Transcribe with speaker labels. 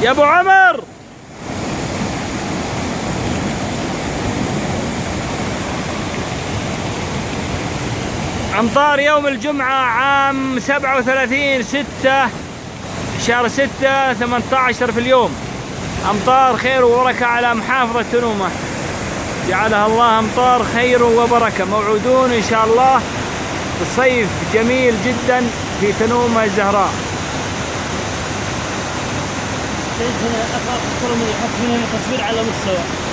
Speaker 1: يا ابو عمر. امطار يوم الجمعة عام 37/6 شهر 6 18 في اليوم. امطار خير وبركة على محافظة تنومة، جعلها الله امطار خير وبركة. موعودون ان شاء الله بصيف جميل جدا في تنومة الزهراء.
Speaker 2: هنا اخاف الكرم يحط هنا تصوير على مستوى.